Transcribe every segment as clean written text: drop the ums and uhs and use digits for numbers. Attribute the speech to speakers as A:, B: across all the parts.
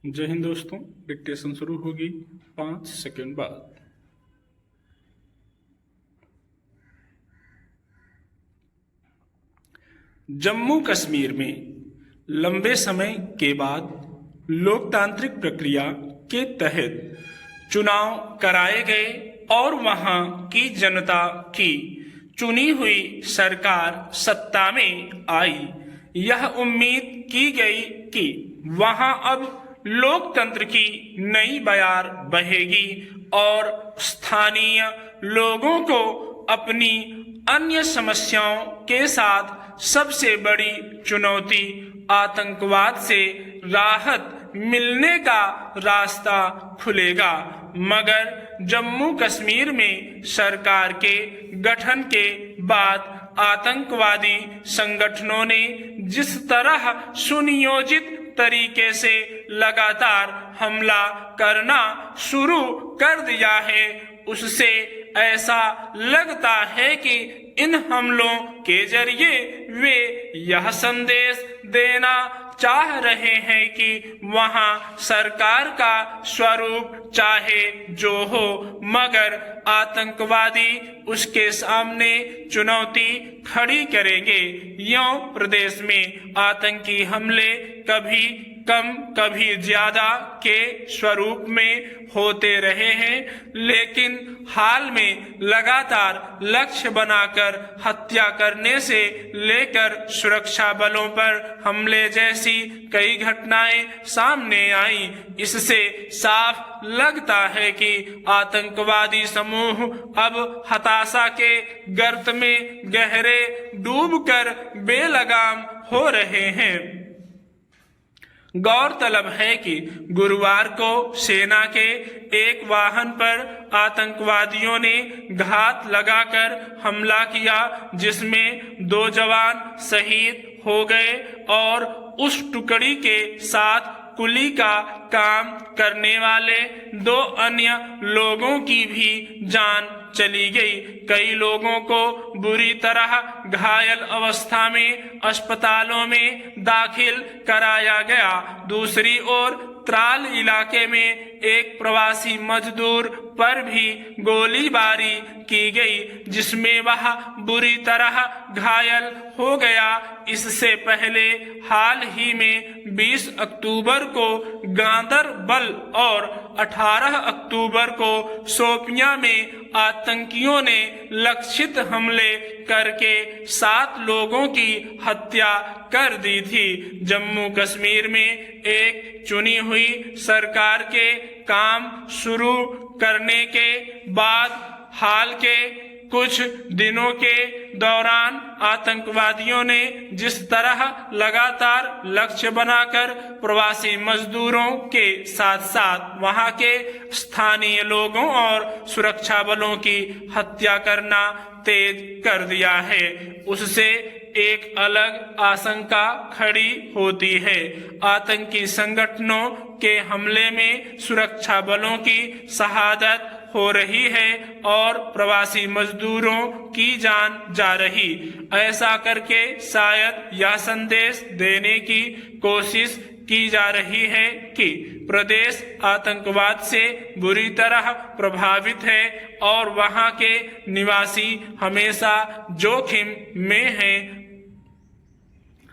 A: जय हिंद दोस्तों। डिक्टेशन शुरू होगी 5 सेकंड बाद। जम्मू कश्मीर में लंबे समय के बाद लोकतांत्रिक प्रक्रिया के तहत चुनाव कराए गए और वहां की जनता की चुनी हुई सरकार सत्ता में आई। यह उम्मीद की गई कि वहां अब लोकतंत्र की नई बयार बहेगी और स्थानीय लोगों को अपनी अन्य समस्याओं के साथ सबसे बड़ी चुनौती आतंकवाद से राहत मिलने का रास्ता खुलेगा। मगर जम्मू कश्मीर में सरकार के गठन के बाद आतंकवादी संगठनों ने जिस तरह सुनियोजित तरीके से लगातार हमला करना शुरू कर दिया है, उससे ऐसा लगता है कि इन हमलों के जरिए वे यह संदेश देना चाह रहे हैं कि वहां सरकार का स्वरूप चाहे जो हो, मगर आतंकवादी उसके सामने चुनौती खड़ी करेंगे। यूं प्रदेश में आतंकी हमले कभी कम कभी ज्यादा के स्वरूप में होते रहे हैं, लेकिन हाल में लगातार लक्ष्य बनाकर हत्या करने से लेकर सुरक्षा बलों पर हमले जैसी कई घटनाएं सामने आई। इससे साफ लगता है कि आतंकवादी समूह अब हताशा के गर्त में गहरे डूबकर बेलगाम हो रहे हैं। गौरतलब है कि गुरुवार को सेना के एक वाहन पर आतंकवादियों ने घात लगाकर हमला किया, जिसमें 2 जवान शहीद हो गए और उस टुकड़ी के साथ कुली का काम करने वाले 2 अन्य लोगों की भी जान चली गई। कई लोगों को बुरी तरह घायल अवस्था में अस्पतालों में दाखिल कराया गया। दूसरी ओर त्राल इलाके में एक प्रवासी मजदूर पर भी गोलीबारी की गई, जिसमें वह बुरी तरह घायल हो गया। इससे पहले हाल ही में 20 अक्टूबर को गांदरबल और 18 अक्टूबर को शोपियां में आतंकियों ने लक्षित हमले करके 7 लोगों की हत्या कर दी थी। जम्मू कश्मीर में एक चुनी हुई सरकार के काम शुरू करने के बाद हाल के कुछ दिनों के दौरान आतंकवादियों ने जिस तरह लगातार लक्ष्य बनाकर प्रवासी मजदूरों के साथ साथ वहां के स्थानीय लोगों और सुरक्षा बलों की हत्या करना तेज कर दिया है, उससे एक अलग आशंका खड़ी होती है। आतंकी संगठनों के हमले में सुरक्षा बलों की शहादत हो रही है और प्रवासी मजदूरों की जान जा रही। ऐसा करके शायद यह संदेश देने की कोशिश की जा रही है कि प्रदेश आतंकवाद से बुरी तरह प्रभावित है और वहां के निवासी हमेशा जोखिम में हैं।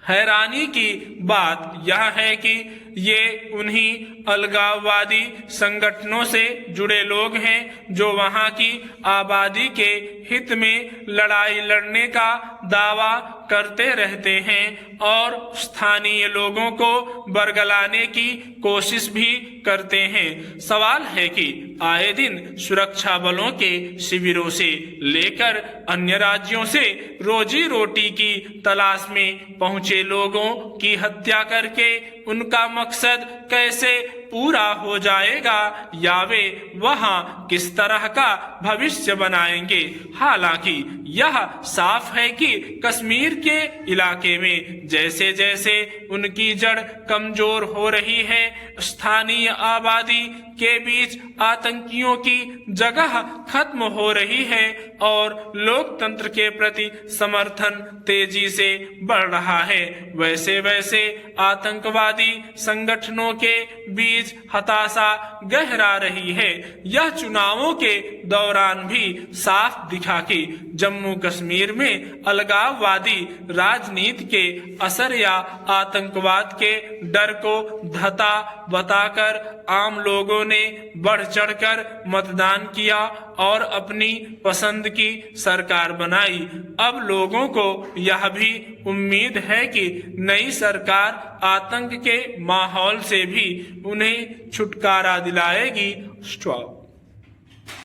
A: हैरानी की बात यह है कि ये उन्हीं अलगाववादी संगठनों से जुड़े लोग हैं जो वहां की आबादी के हित में लड़ाई लड़ने का दावा करते रहते हैं और स्थानीय लोगों को बरगलाने की कोशिश भी करते हैं। सवाल है कि आए दिन सुरक्षा बलों के शिविरों से लेकर अन्य राज्यों से रोजी रोटी की तलाश में पहुंचे लोगों की हत्या करके उनका मकसद कैसे पूरा हो जाएगा या वे वहां किस तरह का भविष्य बनाएंगे। हालांकि यह साफ है कि कश्मीर के इलाके में जैसे जैसे उनकी जड़ कमजोर हो रही है, स्थानीय आबादी के बीच आतंकियों की जगह खत्म हो रही है और लोकतंत्र के प्रति समर्थन तेजी से बढ़ रहा है, वैसे वैसे आतंकवादी संगठनों के बीच हताशा गहरा रही है। यह चुनावों के दौरान भी साफ दिखा कि जम्मू कश्मीर में अलगाववादी राजनीति के असर या आतंकवाद के डर को धता बताकर आम लोगों ने बढ़ चढ़कर मतदान किया और अपनी पसंद की सरकार बनाई। अब लोगों को यह भी उम्मीद है कि नई सरकार आतंक के माहौल से भी उन्हें छुटकारा दिलाएगी। स्टॉप।